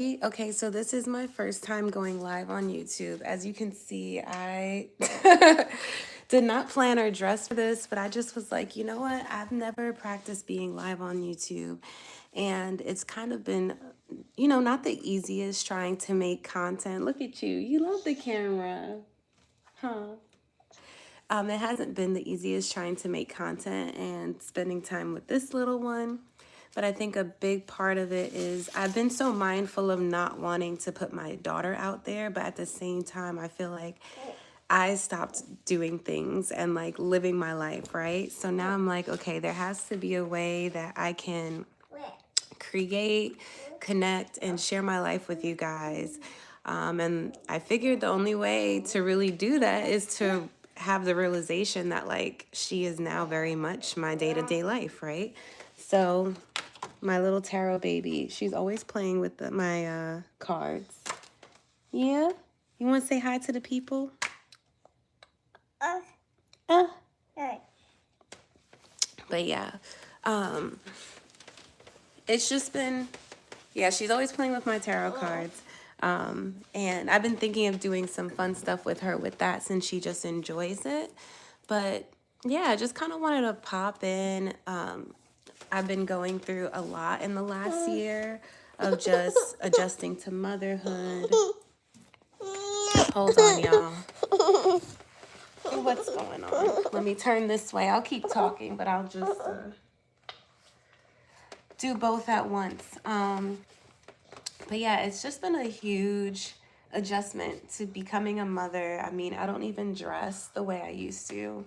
Okay, so this is my first time going live on YouTube. As you can see, I did not plan or dress for this, but I just was like, you know what? I've never practiced being live on YouTube. And it's kind of been, not the easiest trying to make content. Look at you. You love the camera, huh? It hasn't been the easiest trying to make content and spending time with this little one. But I think a big part of it is I've been so mindful of not wanting to put my daughter out there. But at the same time, I feel like I stopped doing things and like living my life, right? So now I'm like, okay, there has to be a way that I can create, connect, and share my life with you guys. And I figured the only way to really do that is to have the realization that like she is now very much my day-to-day life, right? So my little tarot baby, she's always playing with my cards. Yeah? You want to say hi to the people? Uh. But yeah, it's just been, yeah, she's always playing with my tarot cards. And I've been thinking of doing some fun stuff with her with that since she just enjoys it. But yeah, I just kind of wanted to pop in. I've been going through a lot in the last year of just adjusting to motherhood. Hold on, y'all. What's going on? Let me turn this way. I'll keep talking, but I'll just do both at once. But yeah, it's just been a huge adjustment to becoming a mother. I mean, I don't even dress the way I used to.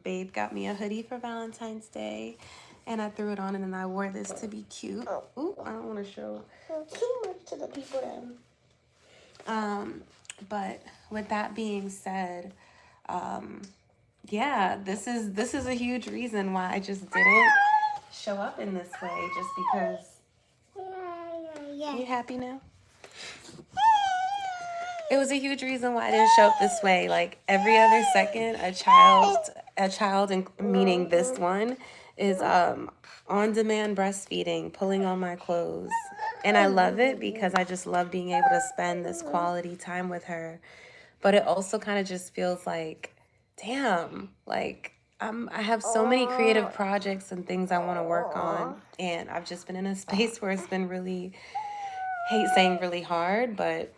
Babe got me a hoodie for Valentine's Day, and I threw it on, and then I wore this to be cute. Ooh, I don't want to show too much to the people then. But with that being said, yeah, this is a huge reason why I just didn't show up in this way, just because. You happy now? It was a huge reason why I didn't show up this way. Like every other second, a child, and meaning this one, is on-demand breastfeeding, pulling on my clothes. And I love it because I just love being able to spend this quality time with her. But it also kind of just feels like, damn, like I have so many creative projects and things I want to work on. And I've just been in a space where it's been really, hate saying really hard, but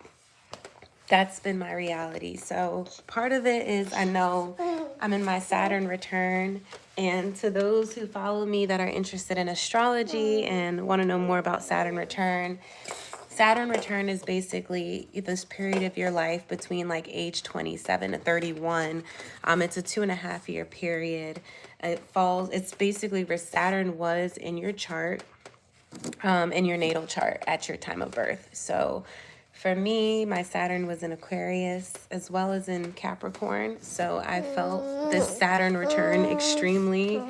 that's been my reality. So part of it is I know I'm in my Saturn return. And to those who follow me that are interested in astrology and want to know more about Saturn return is basically this period of your life between like age 27 to 31. It's a 2.5 year period. It's basically where Saturn was in your chart, in your natal chart at your time of birth. So for me, my Saturn was in Aquarius as well as in Capricorn. So I felt this Saturn return extremely.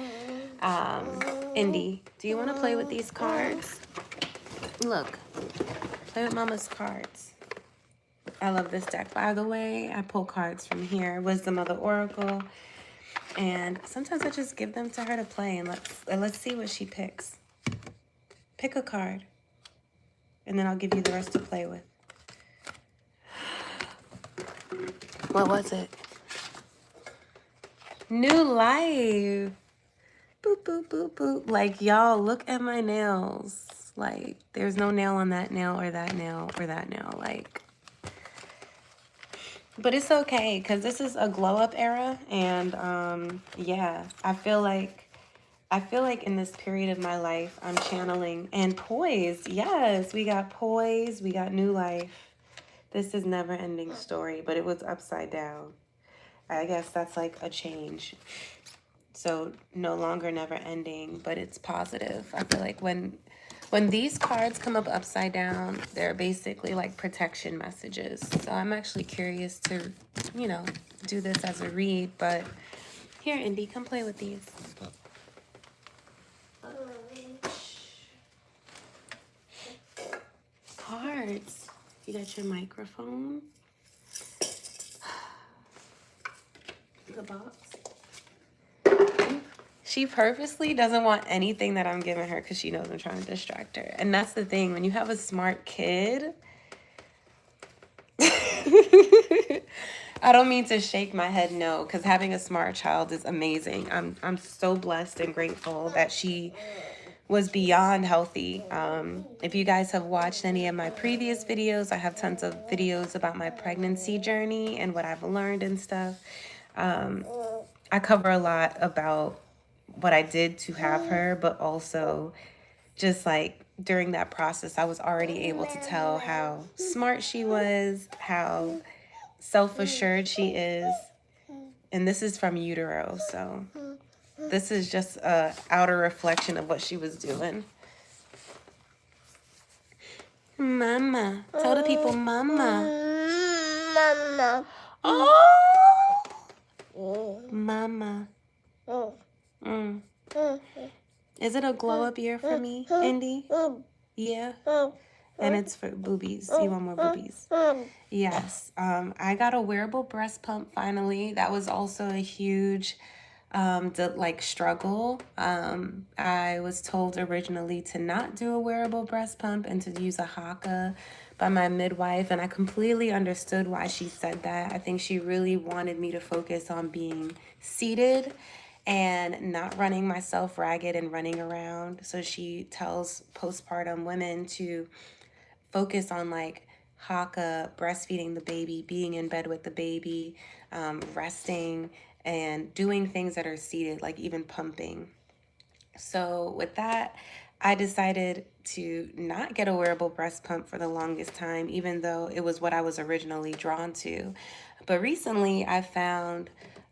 Indy, do you want to play with these cards? Look, play with Mama's cards. I love this deck, by the way. I pull cards from here. Wisdom of the Oracle. And sometimes I just give them to her to play, and let's see what she picks. Pick a card, and then I'll give you the rest to play with. What was it? New life. Boop, boop, boop, boop. Like, y'all, look at my nails. Like, there's no nail on that nail or that nail or that nail. Like, but it's okay because this is a glow up era. And yeah, I feel like in this period of my life, I'm channeling and poise. Yes, we got poise. We got new life. This is never ending story, but it was upside down. I guess that's like a change. So no longer never ending, but it's positive. I feel like when these cards come up upside down, they're basically like protection messages. So I'm actually curious to, do this as a read. But here, Indy, come play with these. Cards. You got your microphone. The box. She purposely doesn't want anything that I'm giving her because she knows I'm trying to distract her. And that's the thing. When you have a smart kid, I don't mean to shake my head no, because having a smart child is amazing. I'm so blessed and grateful that she was beyond healthy. If you guys have watched any of my previous videos, I have tons of videos about my pregnancy journey and what I've learned and stuff. I cover a lot about what I did to have her, but also just like during that process, I was already able to tell how smart she was, how self-assured she is. And this is from utero, so this is just a outer reflection of what she was doing. Mama. Tell the people mama. Mama. Oh. Mama. Mm. Is it a glow up year for me, Indy? Yeah. And it's for boobies. You want more boobies? Yes. I got a wearable breast pump finally. That was also a huge struggle. I was told originally to not do a wearable breast pump and to use a Haka by my midwife, and I completely understood why she said that. I think she really wanted me to focus on being seated and not running myself ragged and running around. So she tells postpartum women to focus on like Haka, breastfeeding the baby, being in bed with the baby, resting, and doing things that are seated, like even pumping. So with that, I decided to not get a wearable breast pump for the longest time, even though it was what I was originally drawn to. But recently I found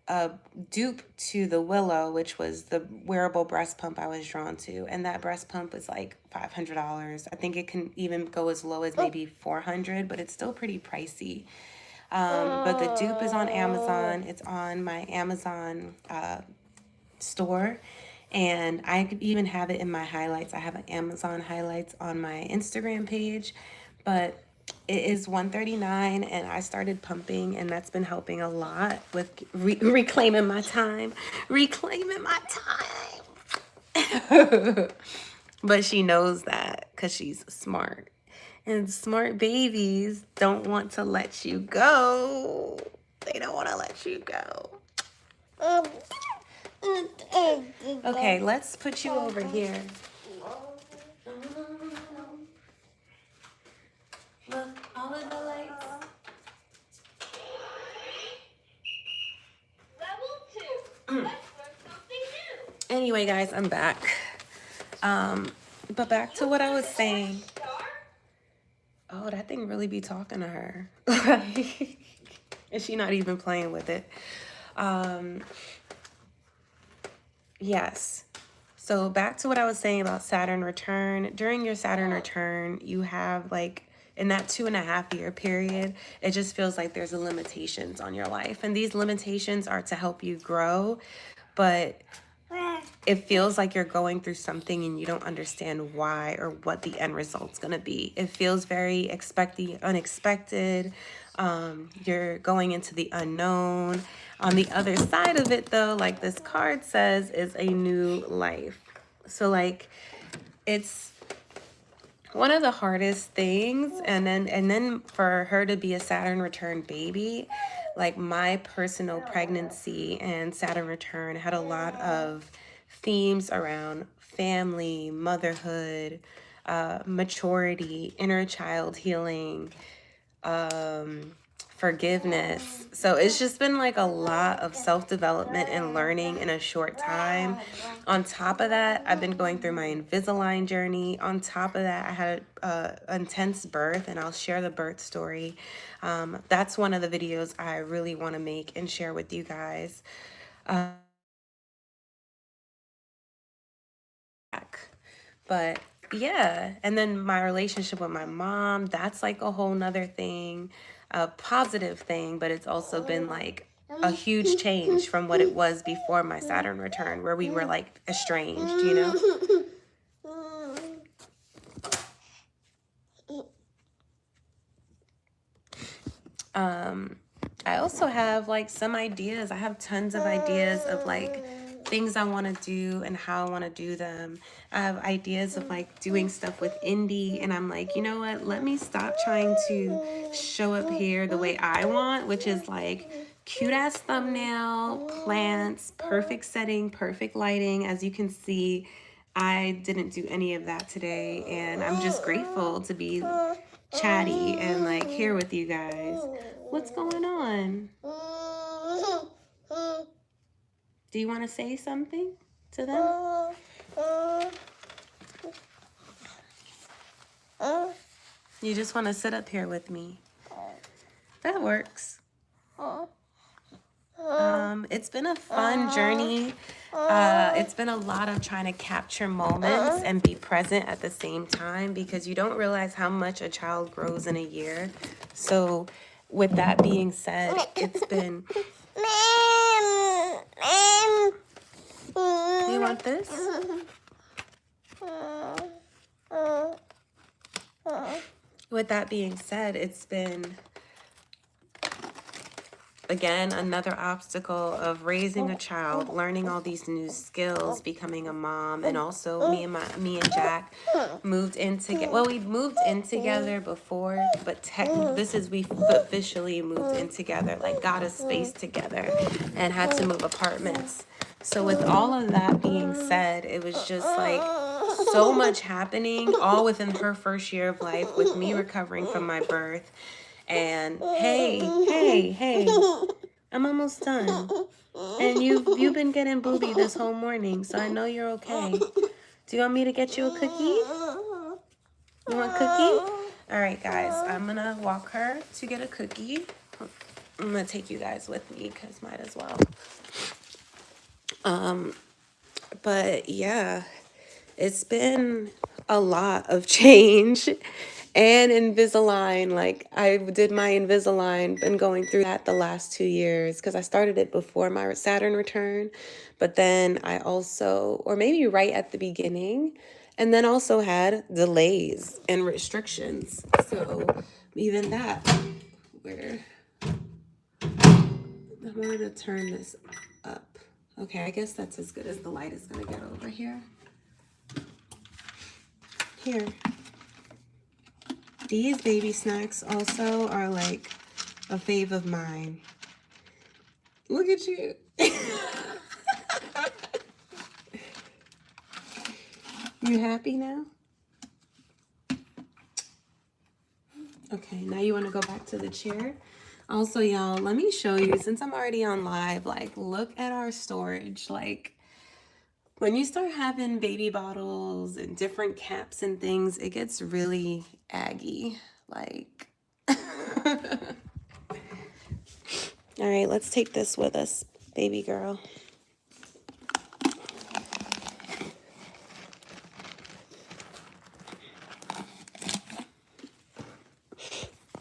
a dupe to the Willow, which was the wearable breast pump I was drawn to. And that breast pump is like $500. I think it can even go as low as maybe $400, but it's still pretty pricey. But the dupe is on Amazon. It's on my Amazon store. And I could even have it in my highlights. I have an Amazon highlights on my Instagram page, but it is $139 and I started pumping, and that's been helping a lot with reclaiming my time. Reclaiming my time. But she knows that because she's smart. And smart babies don't want to let you go. They don't want to let you go. Okay, let's put you over here. Look, all of the lights. Level 2. Let's learn something new. Anyway, guys, I'm back. But back to what I was saying. Oh, that thing really be talking to her. And she not even playing with it. Yes. So back to what I was saying about Saturn return. During your Saturn return, you have like in that 2.5 year period, it just feels like there's limitations on your life. And these limitations are to help you grow, but it feels like you're going through something and you don't understand why or what the end result's going to be. It feels very unexpected. You're going into the unknown. On the other side of it, though, like this card says, is a new life. So like it's one of the hardest things, and then for her to be a Saturn return baby, like my personal pregnancy and Saturn return had a lot of themes around family, motherhood, maturity, inner child healing, forgiveness. So it's just been like a lot of self-development and learning in a short time. On top of that, I've been going through my Invisalign journey. On top of that, I had an intense birth, and I'll share the birth story. That's one of the videos I really want to make and share with you guys. But yeah, and then my relationship with my mom, that's like a whole nother thing, a positive thing, but it's also been like a huge change from what it was before my Saturn return, where we were like estranged, you know? I also have like some ideas. I have tons of ideas of like things I want to do and how I want to do them. I have ideas of like doing stuff with Indy, and I'm like, you know what? Let me stop trying to show up here the way I want, which is like cute ass thumbnail, plants, perfect setting, perfect lighting. As you can see, I didn't do any of that today, and I'm just grateful to be chatty and like here with you guys. What's going on? Do you want to say something to them? You just want to sit up here with me. That works. It's been a fun journey. It's been a lot of trying to capture moments and be present at the same time, because you don't realize how much a child grows in a year. So with that being said, it's been... Do you want this? With that being said, it's been, again, another obstacle of raising a child, learning all these new skills, becoming a mom, and also me and Jack moved in together. Well, we moved in together before, but we officially moved in together, like got a space together and had to move apartments. So with all of that being said, it was just like so much happening all within her first year of life, with me recovering from my birth. And hey, I'm almost done. And you've been getting booby this whole morning, so I know you're okay. Do you want me to get you a cookie? You want a cookie? All right, guys, I'm gonna walk her to get a cookie. I'm gonna take you guys with me because might as well. But yeah, it's been a lot of change. And Invisalign, like I did my Invisalign, been going through that the last 2 years because I started it before my Saturn return, but then I also, or maybe right at the beginning, and then also had delays and restrictions. So even that, where I wanted to turn this up. Okay, I guess that's as good as the light is gonna get over here. Here. These baby snacks also are like a fave of mine. Look at you. You happy now? Okay, now you want to go back to the chair? Also, y'all, let me show you, since I'm already on live, like, look at our storage. Like, when you start having baby bottles and different caps and things, it gets really aggy. Like, all right, let's take this with us, baby girl.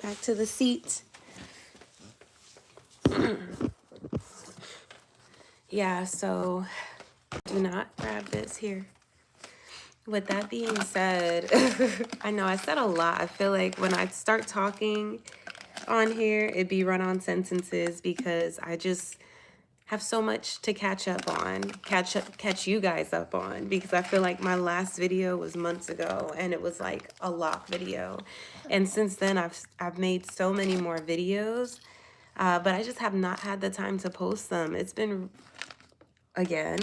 Back to the seat. Yeah, so do not grab this here. With that being said, I know I said a lot. I feel like when I start talking on here, it'd be run-on sentences because I just have so much to catch up on, catch you guys up on, because I feel like my last video was months ago and it was like a lock video. And since then I've made so many more videos, but I just have not had the time to post them. It's been, again,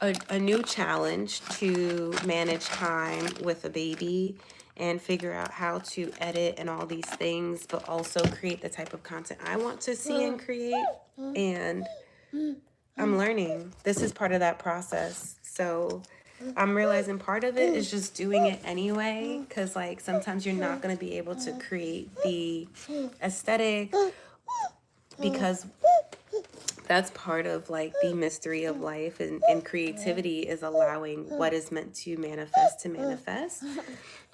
a new challenge to manage time with a baby and figure out how to edit and all these things, but also create the type of content I want to see and create. And I'm learning. This is part of that process. So I'm realizing part of it is just doing it anyway, because like sometimes you're not going to be able to create the aesthetic, because that's part of like the mystery of life, and creativity is allowing what is meant to manifest.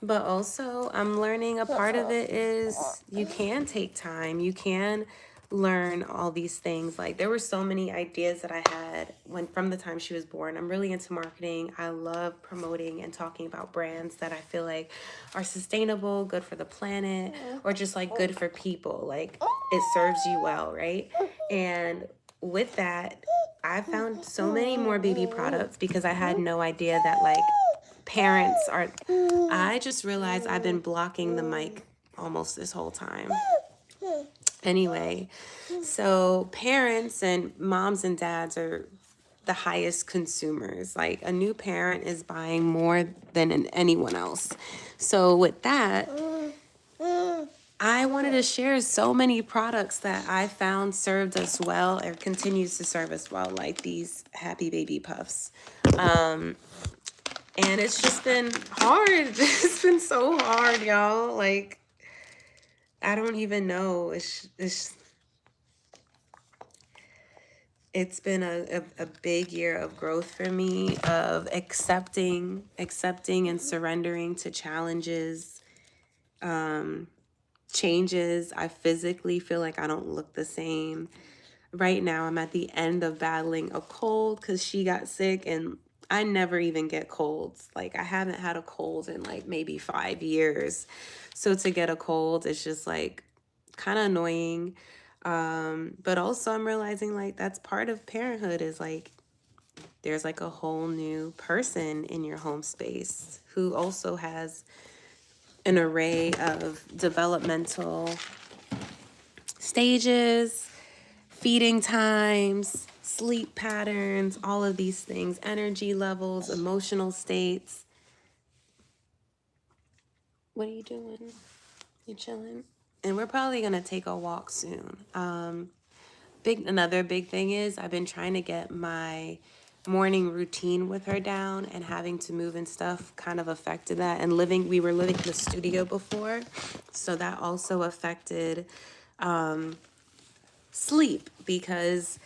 But also I'm learning a part of it is you can take time, you can learn all these things. Like there were so many ideas that I had from the time she was born. I'm really into marketing. I love promoting and talking about brands that I feel like are sustainable, good for the planet, or just like good for people. Like it serves you well, right? And with that, I found so many more baby products because I had no idea that like parents are. I just realized I've been blocking the mic almost this whole time. Anyway, so parents and moms and dads are the highest consumers. Like a new parent is buying more than anyone else. So with that, I wanted to share so many products that I found served us well or continues to serve us well, like these Happy Baby Puffs. And it's just been hard. It's been so hard, y'all. Like, I don't even know. It's been a big year of growth for me, of accepting and surrendering to challenges, changes. I physically feel like I don't look the same. Right now, I'm at the end of battling a cold because she got sick, and I never even get colds. Like, I haven't had a cold in like maybe 5 years. So to get a cold, it's just like kind of annoying. But also I'm realizing like that's part of parenthood, is like there's like a whole new person in your home space who also has an array of developmental stages, feeding times, sleep patterns, all of these things, energy levels, emotional states. What are you doing? You chilling? And we're probably gonna take a walk soon. Another big thing is I've been trying to get my morning routine with her down, and having to move and stuff kind of affected that. And we were living in the studio before, so that also affected sleep, because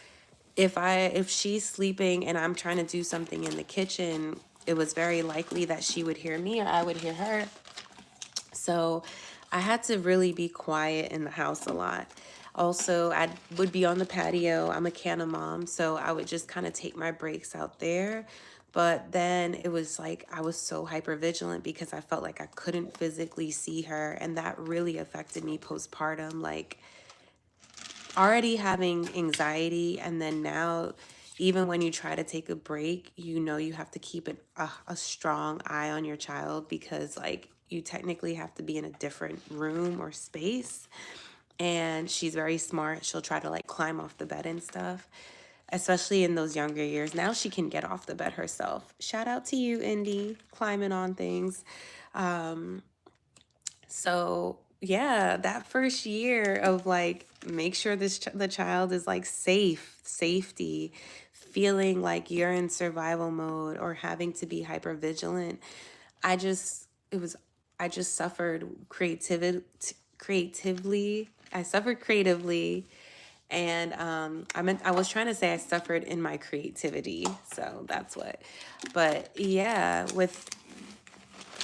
if she's sleeping and I'm trying to do something in the kitchen, it was very likely that she would hear me or I would hear her. So I had to really be quiet in the house a lot. Also, I would be on the patio. I'm a Canna mom, so I would just kind of take my breaks out there. But then it was like I was so hyper vigilant because I felt like I couldn't physically see her, and that really affected me postpartum. Like, already having anxiety, and then now even when you try to take a break, you know you have to keep a strong eye on your child, because like you technically have to be in a different room or space. And she's very smart. She'll try to like climb off the bed and stuff, especially in those younger years. Now she can get off the bed herself. Shout out to you, Indy, climbing on things. So yeah, that first year of like, make sure the child is like safety, feeling like you're in survival mode or having to be hyper vigilant. I just it was I just suffered creatively. I suffered creatively, and I was trying to say I suffered in my creativity. So that's what. But yeah, with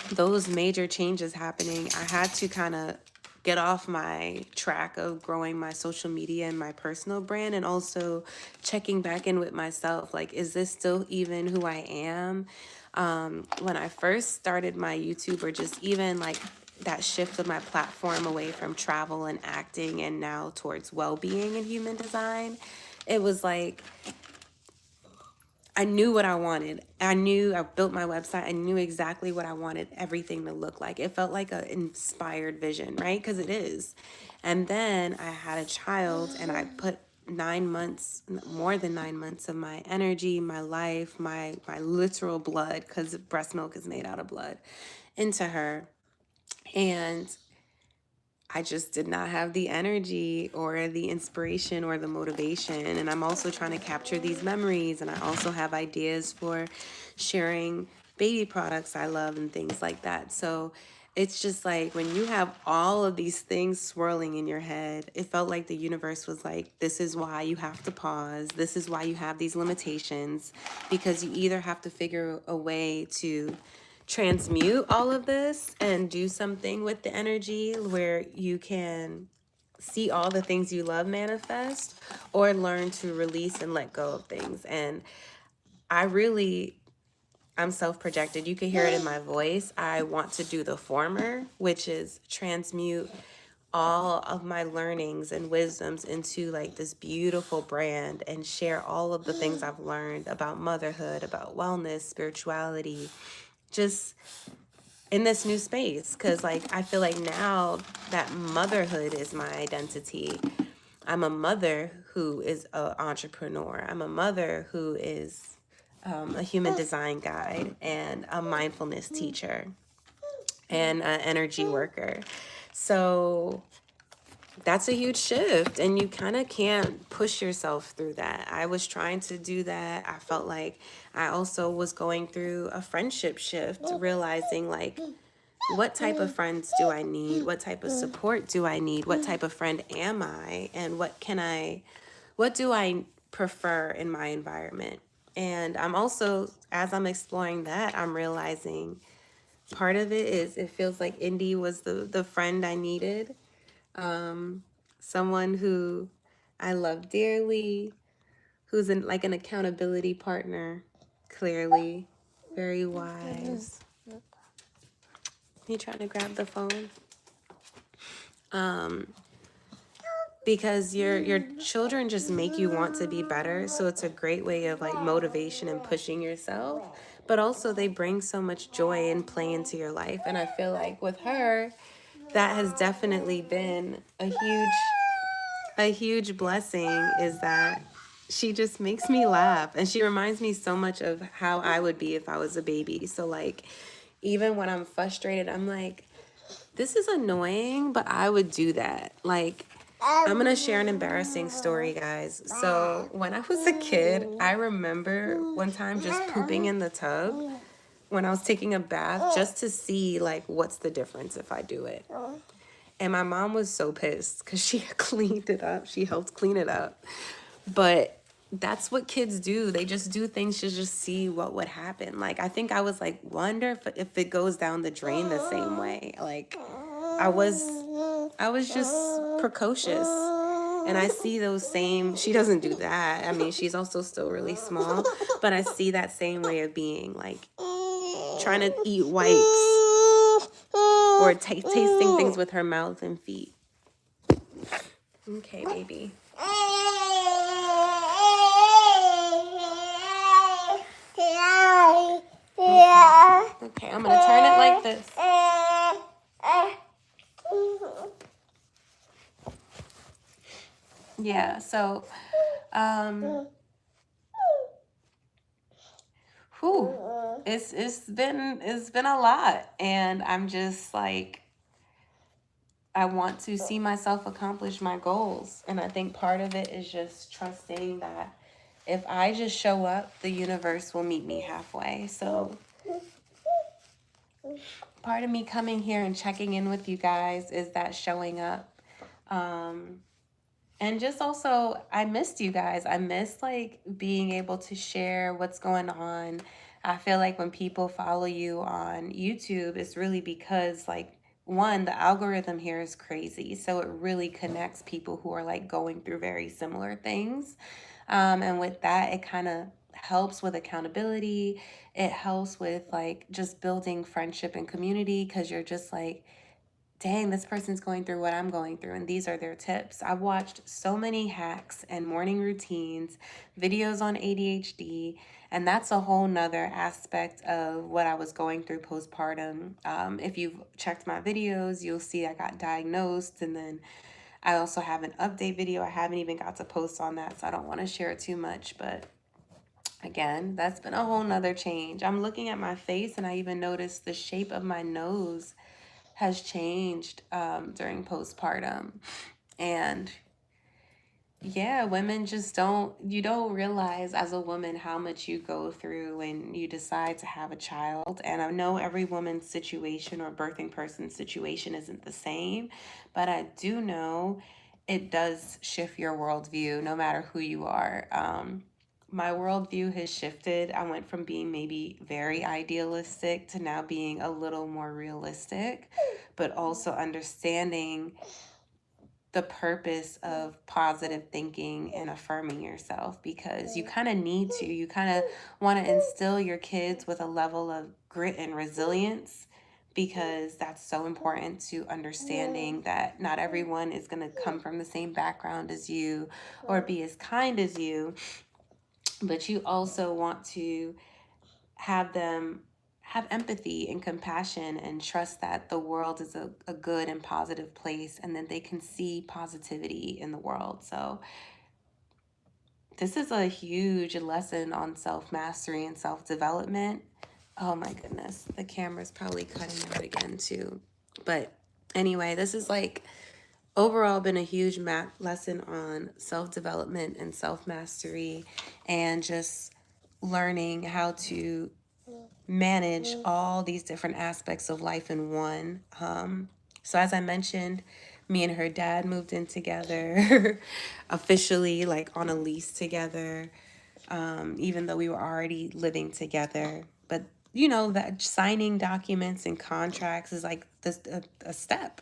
those major changes happening, I had to kind of get off my track of growing my social media and my personal brand, and also checking back in with myself. Like, is this still even who I am? When I first started my YouTube, or just even like that shift of my platform away from travel and acting and now towards well-being and human design, it was like I knew what I wanted. I built my website. I knew exactly what I wanted everything to look like. It felt like an inspired vision, right? Because it is. And then I had a child, and I put 9 months, more than 9 months of my energy, my life, my literal blood, because breast milk is made out of blood, into her. And I just did not have the energy or the inspiration or the motivation. And I'm also trying to capture these memories. And I also have ideas for sharing baby products I love and things like that. So it's just like when you have all of these things swirling in your head, it felt like the universe was like, this is why you have to pause. This is why you have these limitations, because you either have to figure a way to transmute all of this and do something with the energy where you can see all the things you love manifest, or learn to release and let go of things. And I'm self-projected. You can hear it in my voice. I want to do the former, which is transmute all of my learnings and wisdoms into like this beautiful brand and share all of the things I've learned about motherhood, about wellness, spirituality, just in this new space. Because like I feel like now that motherhood is my identity. I'm a mother who is an entrepreneur. I'm a mother who is a human design guide and a mindfulness teacher and an energy worker. So that's a huge shift, and you kind of can't push yourself through that. I was trying to do that. I felt like I also was going through a friendship shift, realizing like, what type of friends do I need? What type of support do I need? What type of friend am I? And what do I prefer in my environment? And I'm also, as I'm exploring that, I'm realizing part of it is it feels like Indy was the friend I needed. Someone who I love dearly, who's like an accountability partner, clearly, very wise. You trying to grab the phone? Because your children just make you want to be better, so it's a great way of like motivation and pushing yourself, but also they bring so much joy and play into your life. And I feel like with her, that has definitely been a huge blessing, is that she just makes me laugh, and she reminds me so much of how I would be if I was a baby. So like even when I'm frustrated, I'm like, this is annoying, but I would do that. Like, I'm going to share an embarrassing story, guys. So, when I was a kid, I remember one time just pooping in the tub when I was taking a bath, just to see, like, what's the difference if I do it. And my mom was so pissed because she had cleaned it up. She helped clean it up. But that's what kids do. They just do things to just see what would happen. Like, I think I was like, wonder if it goes down the drain the same way. Like, I was just precocious. And I see those same, she doesn't do that. I mean, she's also still really small, but I see that same way of being, like trying to eat wipes or tasting things with her mouth and feet. Okay, baby. Okay, I'm gonna turn it like this. Yeah, so it's been a lot, and I'm just like, I want to see myself accomplish my goals. And I think part of it is just trusting that if I just show up, the universe will meet me halfway. So part of me coming here and checking in with you guys is that showing up. And just also, I missed you guys. I miss like being able to share what's going on. I feel like when people follow you on YouTube, it's really because like, one, the algorithm here is crazy. So it really connects people who are like going through very similar things. And with that, it kind of helps with accountability. It helps with like just building friendship and community, because you're just like, dang, this person's going through what I'm going through, and these are their tips. I've watched so many hacks and morning routines, videos on ADHD, and that's a whole nother aspect of what I was going through postpartum. If you've checked my videos, you'll see I got diagnosed, and then I also have an update video. I haven't even got to post on that, so I don't want to share it too much, but again, that's been a whole nother change. I'm looking at my face, and I even noticed the shape of my nose has changed during postpartum. And yeah, women just you don't realize as a woman how much you go through when you decide to have a child. And I know every woman's situation or birthing person's situation isn't the same, but I do know it does shift your worldview no matter who you are. My worldview has shifted. I went from being maybe very idealistic to now being a little more realistic, but also understanding the purpose of positive thinking and affirming yourself, because you kind of need to. You kind of want to instill your kids with a level of grit and resilience, because that's so important to understanding that not everyone is going to come from the same background as you or be as kind as you, but you also want to have them have empathy and compassion and trust that the world is a good and positive place, and that they can see positivity in the world. So this is a huge lesson on self-mastery and self-development. Oh my goodness, the camera's probably cutting out again too. But anyway, this is like overall been a huge lesson on self-development and self-mastery, and just learning how to manage all these different aspects of life in one. So as I mentioned, me and her dad moved in together, officially like on a lease together, even though we were already living together. But you know that signing documents and contracts is like this a step,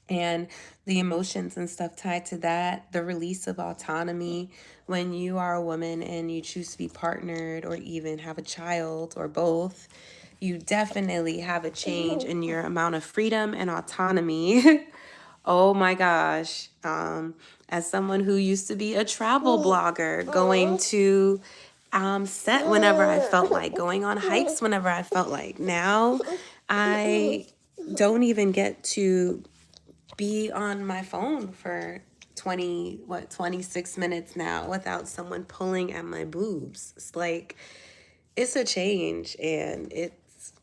and the emotions and stuff tied to that, the release of autonomy when you are a woman and you choose to be partnered or even have a child or both, you definitely have a change in your amount of freedom and autonomy. Oh my gosh. As someone who used to be a travel blogger, going to set whenever I felt like, going on hikes whenever I felt like, now I don't even get to be on my phone for 26 minutes now without someone pulling at my boobs. It's like, it's a change and it's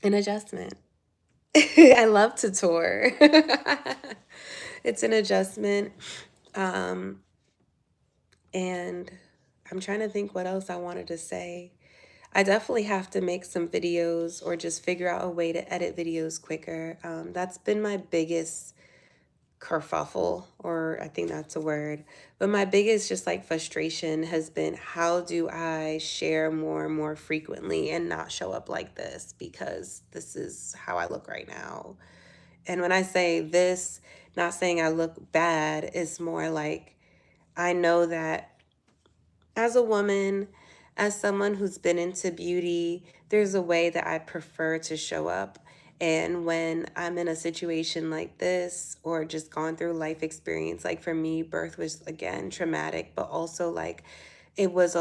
an adjustment. I love to tour. It's an adjustment. And I'm trying to think what else I wanted to say. I definitely have to make some videos or just figure out a way to edit videos quicker. That's been my biggest kerfuffle, or I think that's a word. But my biggest just like frustration has been, how do I share more and more frequently and not show up like this, because this is how I look right now. And when I say this, not saying I look bad, it's more like I know that as a woman, as someone who's been into beauty, there's a way that I prefer to show up. And when I'm in a situation like this, or just gone through life experience, like for me, birth was again traumatic, but also like it was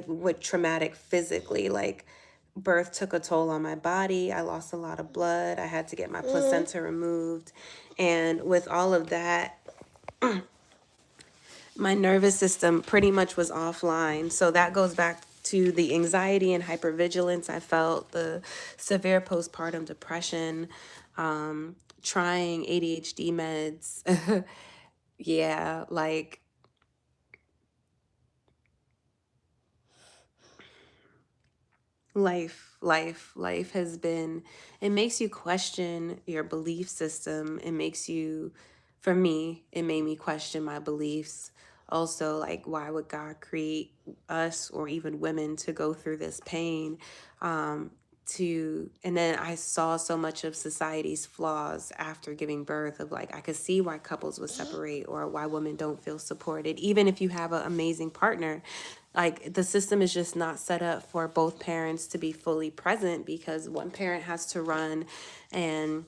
what traumatic physically, like birth took a toll on my body. I lost a lot of blood. I had to get my placenta removed. And with all of that, my nervous system pretty much was offline. So that goes back to the anxiety and hypervigilance I felt, the severe postpartum depression, trying ADHD meds. Yeah, like life has been, it makes you question your belief system. It makes you, for me, it made me question my beliefs. Also, like, why would God create us or even women to go through this pain? And then I saw so much of society's flaws after giving birth, of like, I could see why couples would separate or why women don't feel supported, even if you have an amazing partner. Like, the system is just not set up for both parents to be fully present, because one parent has to run and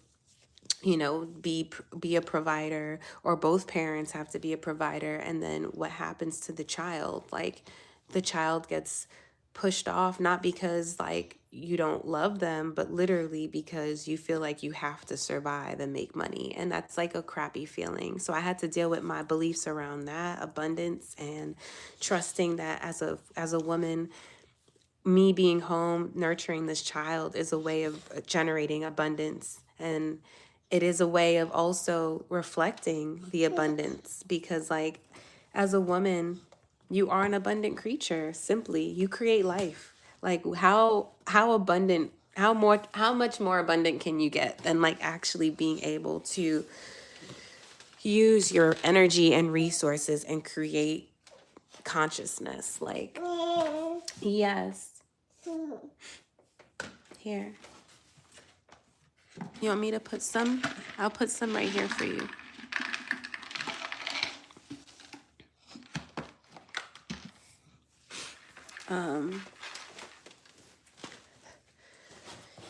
be a provider, or both parents have to be a provider. And then what happens to the child? Like, the child gets pushed off, not because like you don't love them, but literally because you feel like you have to survive and make money, and that's like a crappy feeling. So I had to deal with my beliefs around that abundance, and trusting that as a woman, me being home nurturing this child is a way of generating abundance. And it is a way of also reflecting the abundance, because like, as a woman, you are an abundant creature. Simply, you create life. Like, how abundant, how much more abundant can you get than like actually being able to use your energy and resources and create consciousness? Like, yes. Here. You want me to put some? I'll put some right here for you.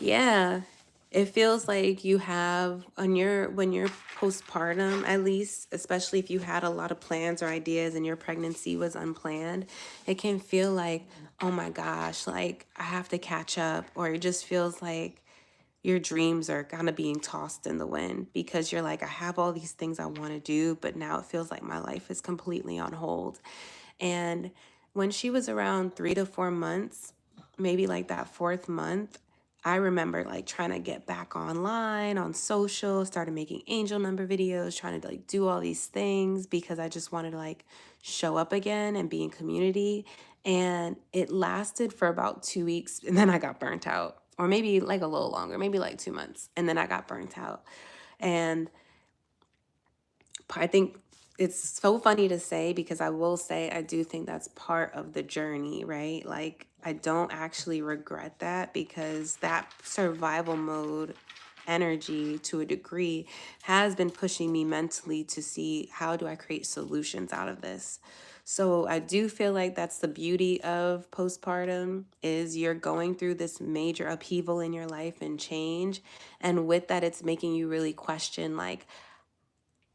Yeah. It feels like you have on your when you're postpartum, at least, especially if you had a lot of plans or ideas and your pregnancy was unplanned, it can feel like, oh my gosh, like I have to catch up, or it just feels like your dreams are kind of being tossed in the wind because you're like, I have all these things I want to do, but now it feels like my life is completely on hold. And when she was around 3 to 4 months, maybe like that fourth month, I remember like trying to get back online on social, started making angel number videos, trying to like do all these things because I just wanted to like show up again and be in community. And it lasted for about 2 weeks and then I got burnt out, or maybe like a little longer, maybe like 2 months. And then I got burnt out. And I think it's so funny to say because I will say I do think that's part of the journey, right? Like I don't actually regret that because that survival mode energy to a degree has been pushing me mentally to see how do I create solutions out of this. So I do feel like that's the beauty of postpartum is you're going through this major upheaval in your life and change, and with that it's making you really question like,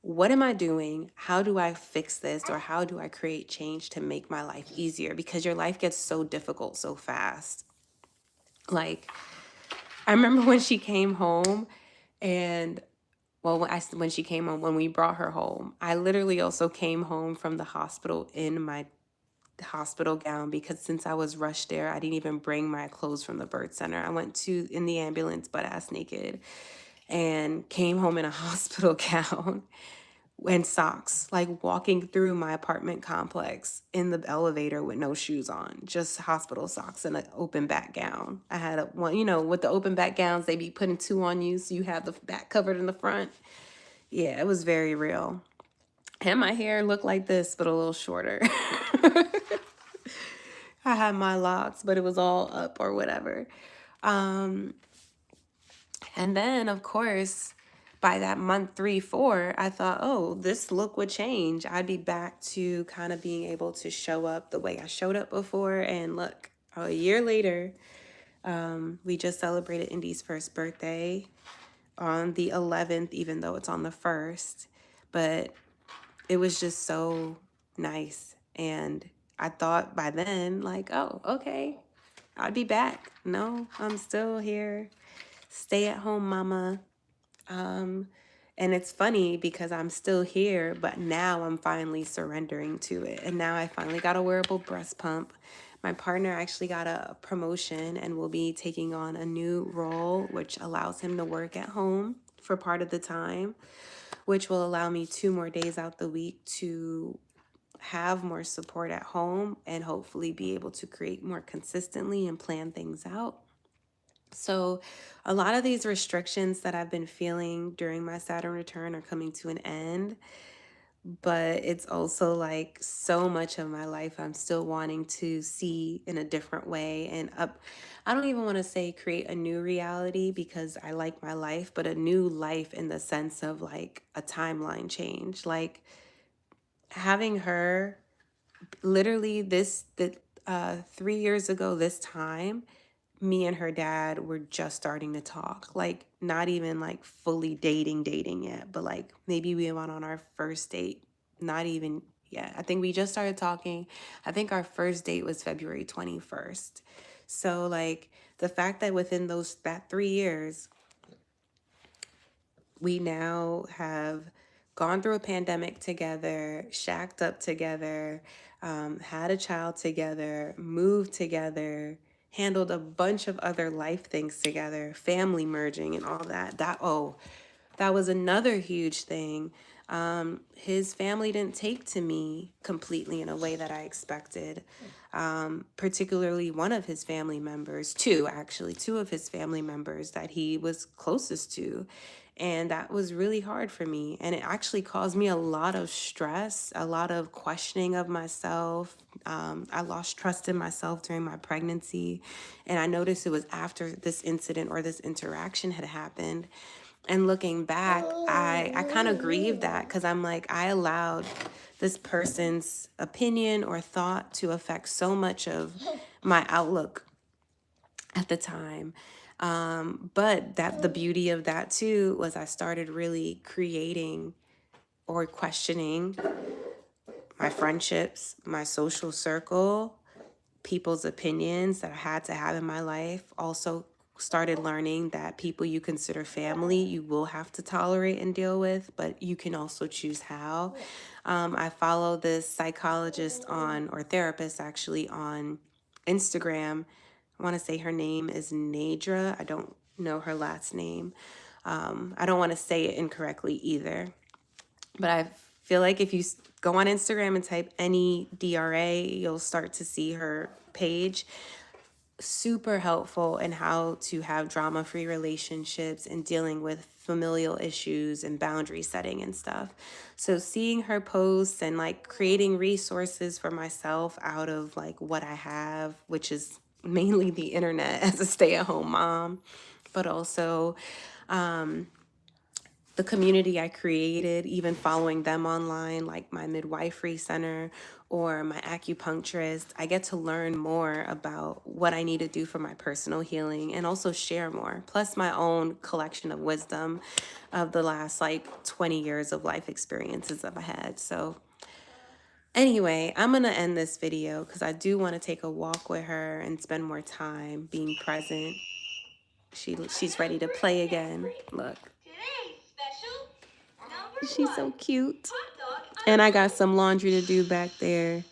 what am I doing? How do I fix this? Or how do I create change to make my life easier? Because your life gets so difficult so fast. Like, I remember when she came home and well, when she came home, when we brought her home, I literally also came home from the hospital in my hospital gown because since I was rushed there, I didn't even bring my clothes from the birth center. I went to in the ambulance butt ass naked and came home in a hospital gown and socks, like walking through my apartment complex in the elevator with no shoes on, just hospital socks and an open back gown. I had a one, with the open back gowns, they be putting two on you so you have the back covered in the front. Yeah, it was very real. And my hair looked like this, but a little shorter. I had my locks, but it was all up or whatever. Um, And then, of course, by that month 3, 4, I thought, oh, this look would change. I'd be back to kind of being able to show up the way I showed up before. And look, a year later, we just celebrated Indy's first birthday on the 11th, even though it's on the 1st. But it was just so nice. And I thought by then, like, oh, okay, I'd be back. No, I'm still here. Stay at home, mama. Um, and it's funny because I'm still here, but now I'm finally surrendering to it. And now I finally got a wearable breast pump. My partner actually got a promotion and will be taking on a new role, which allows him to work at home for part of the time, which will allow me 2 more days out the week to have more support at home and hopefully be able to create more consistently and plan things out. So, a lot of these restrictions that I've been feeling during my Saturn return are coming to an end, but it's also like so much of my life I'm still wanting to see in a different way and up. I don't even want to say create a new reality because I like my life, but a new life in the sense of like a timeline change. Like having her literally the 3 years ago this time, me and her dad were just starting to talk, like not even like fully dating yet, but like maybe we went on our first date, not even yet. I think we just started talking. I think our first date was February 21st. So like the fact that within that 3 years we now have gone through a pandemic together, shacked up together, had a child together, moved together, handled a bunch of other life things together, family merging and all that. That was another huge thing. His family didn't take to me completely in a way that I expected. Particularly one of his family members, two of his family members that he was closest to. And that was really hard for me. And it actually caused me a lot of stress, a lot of questioning of myself. I lost trust in myself during my pregnancy. And I noticed it was after this incident or this interaction had happened. And looking back, I kind of grieve that because I'm like, I allowed this person's opinion or thought to affect so much of my outlook at the time. But the beauty of that too was I started really creating or questioning my friendships, my social circle, people's opinions that I had to have in my life. Also started learning that people you consider family, you will have to tolerate and deal with, but you can also choose how. I follow this psychologist or therapist actually on Instagram. I want to say her name is Nadra. I don't know her last name. I don't want to say it incorrectly either. But I feel like if you go on Instagram and type any DRA, you'll start to see her page. Super helpful in how to have drama-free relationships and dealing with familial issues and boundary setting and stuff. So seeing her posts and like creating resources for myself out of like what I have, which is mainly the internet as a stay-at-home mom, but also the community I created, even following them online, like my midwifery center or my acupuncturist, I get to learn more about what I need to do for my personal healing and also share more, plus my own collection of wisdom of the last like 20 years of life experiences I've had. So anyway, I'm going to end this video because I do want to take a walk with her and spend more time being present. She's ready to play again. Look. She's so cute. And I got some laundry to do back there.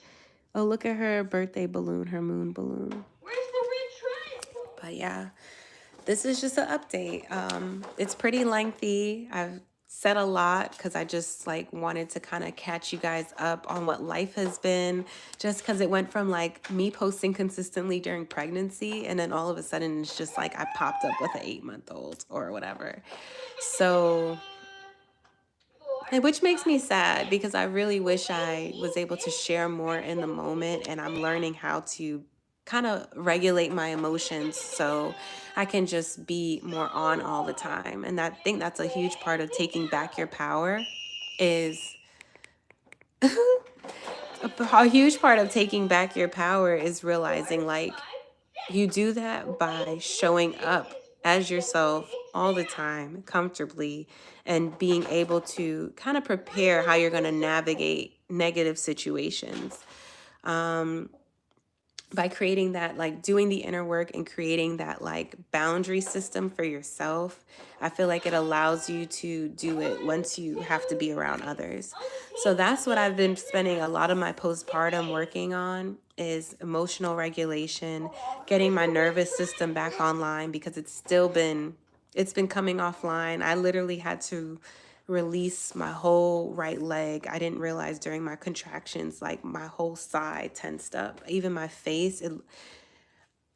Oh, look at her birthday balloon, her moon balloon. But yeah, this is just an update. It's pretty lengthy. I've said a lot because I just like wanted to kind of catch you guys up on what life has been, just because it went from like me posting consistently during pregnancy and then all of a sudden it's just like I popped up with an 8-month-old or whatever. So, and which makes me sad because I really wish I was able to share more in the moment, and I'm learning how to kind of regulate my emotions so I can just be more on all the time. And I think that's a huge part of taking back your power is a huge part of taking back your power is realizing like you do that by showing up as yourself all the time, comfortably, and being able to kind of prepare how you're going to navigate negative situations. By creating that, like doing the inner work and creating that like boundary system for yourself, I feel like it allows you to do it once you have to be around others. So that's what I've been spending a lot of my postpartum working on is emotional regulation, getting my nervous system back online because it's been coming offline. I literally had to release my whole right leg. I didn't realize during my contractions, like my whole side tensed up, even my face.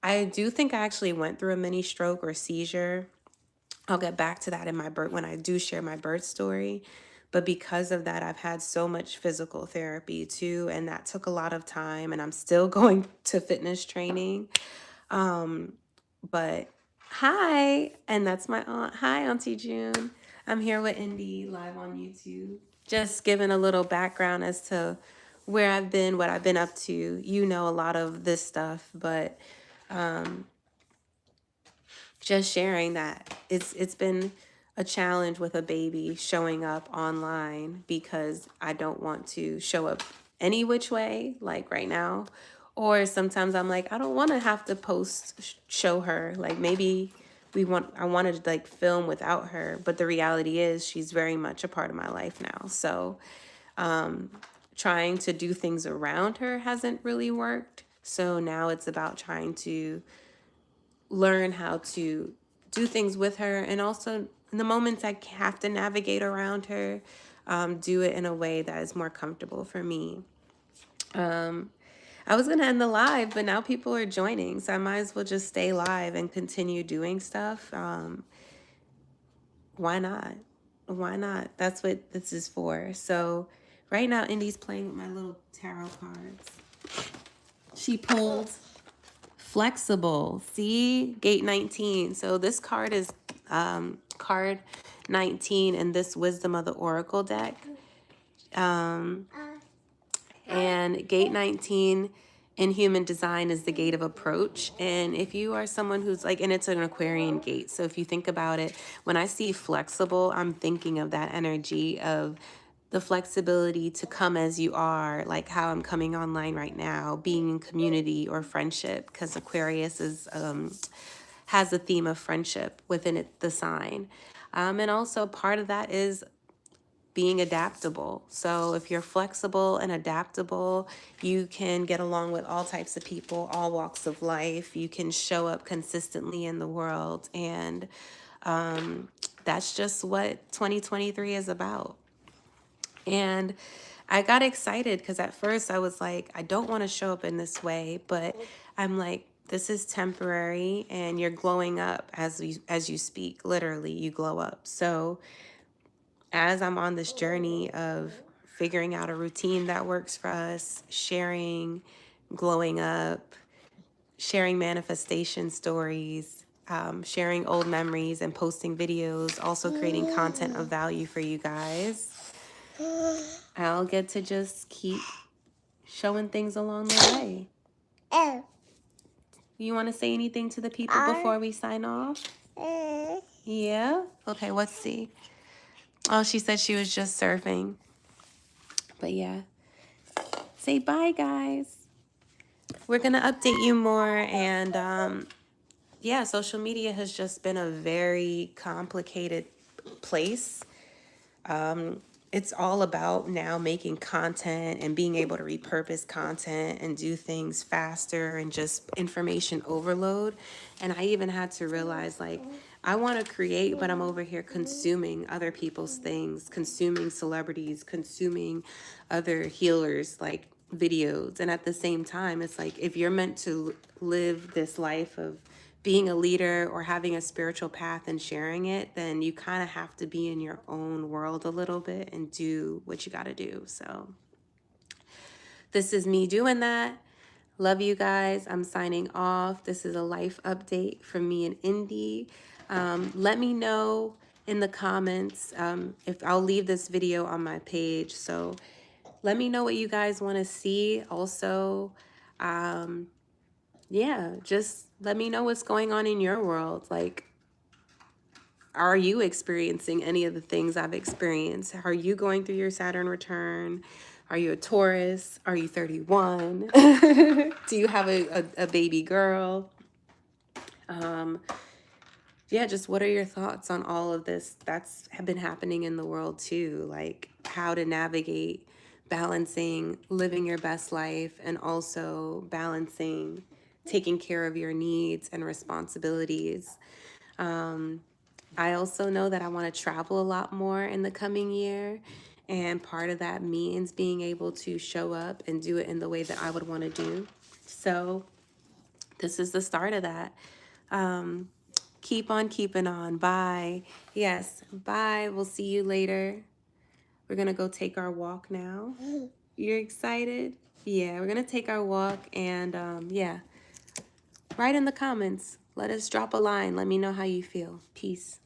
I do think I actually went through a mini stroke or seizure. I'll get back to that in my birth when I do share my birth story. But because of that, I've had so much physical therapy too, and that took a lot of time. And I'm still going to fitness training. But hi, and that's my aunt. Hi, Auntie June. I'm here with Indi live on YouTube. Just giving a little background as to where I've been, what I've been up to. You know a lot of this stuff, but just sharing that it's been a challenge with a baby showing up online because I don't want to show up any which way, like right now. Or sometimes I'm like, I don't want to have to show her. Like maybe I wanted to like film without her, but the reality is she's very much a part of my life now. So trying to do things around her hasn't really worked. So now it's about trying to learn how to do things with her, and also in the moments I have to navigate around her, do it in a way that is more comfortable for me. I was gonna end the live, but now people are joining, so I might as well just stay live and continue doing stuff. Why not? Why not? That's what this is for. So right now Indy's playing with my little tarot cards. She pulled Flexible. See? Gate 19. So this card is card 19 in this Wisdom of the Oracle deck. And Gate 19 in human design is the gate of approach. And if you are someone who's like, and it's an Aquarian gate. So if you think about it, when I see flexible, I'm thinking of that energy of the flexibility to come as you are, like how I'm coming online right now, being in community or friendship, because Aquarius is has a theme of friendship within it, the sign. And also part of that is being adaptable. So if you're flexible and adaptable, you can get along with all types of people, all walks of life. You can show up consistently in the world. And that's just what 2023 is about. And I got excited because at first I was like, I don't want to show up in this way, but I'm like, this is temporary and you're glowing up as you speak. Literally, you glow up. So as I'm on this journey of figuring out a routine that works for us, sharing, glowing up, sharing manifestation stories, sharing old memories and posting videos, also creating content of value for you guys, I'll get to just keep showing things along the way. You want to say anything to the people before we sign off? Yeah? Okay, let's see. Oh, she said she was just surfing. But yeah. Say bye, guys. We're going to update you more. And yeah, social media has just been a very complicated place. It's all about now making content and being able to repurpose content and do things faster and just information overload. And I even had to realize, like, I want to create, but I'm over here consuming other people's things, consuming celebrities, consuming other healers, like videos. And at the same time, it's like, if you're meant to live this life of being a leader or having a spiritual path and sharing it, then you kind of have to be in your own world a little bit and do what you got to do. So this is me doing that. Love you guys. I'm signing off. This is a life update from me and Indy. Let me know in the comments if I'll leave this video on my page. So let me know what you guys want to see. Also, yeah, just let me know what's going on in your world. Like, are you experiencing any of the things I've experienced? Are you going through your Saturn return? Are you a Taurus? Are you 31? Do you have a baby girl? Yeah, just what are your thoughts on all of this that's been happening in the world too? Like how to navigate balancing living your best life and also balancing taking care of your needs and responsibilities. I also know that I want to travel a lot more in the coming year. And part of that means being able to show up and do it in the way that I would want to do. So this is the start of that. Keep on keeping on. Bye. Yes, bye. We'll see you later. We're going to go take our walk now. You're excited? Yeah, we're going to take our walk. And yeah, write in the comments. Let us drop a line. Let me know how you feel. Peace.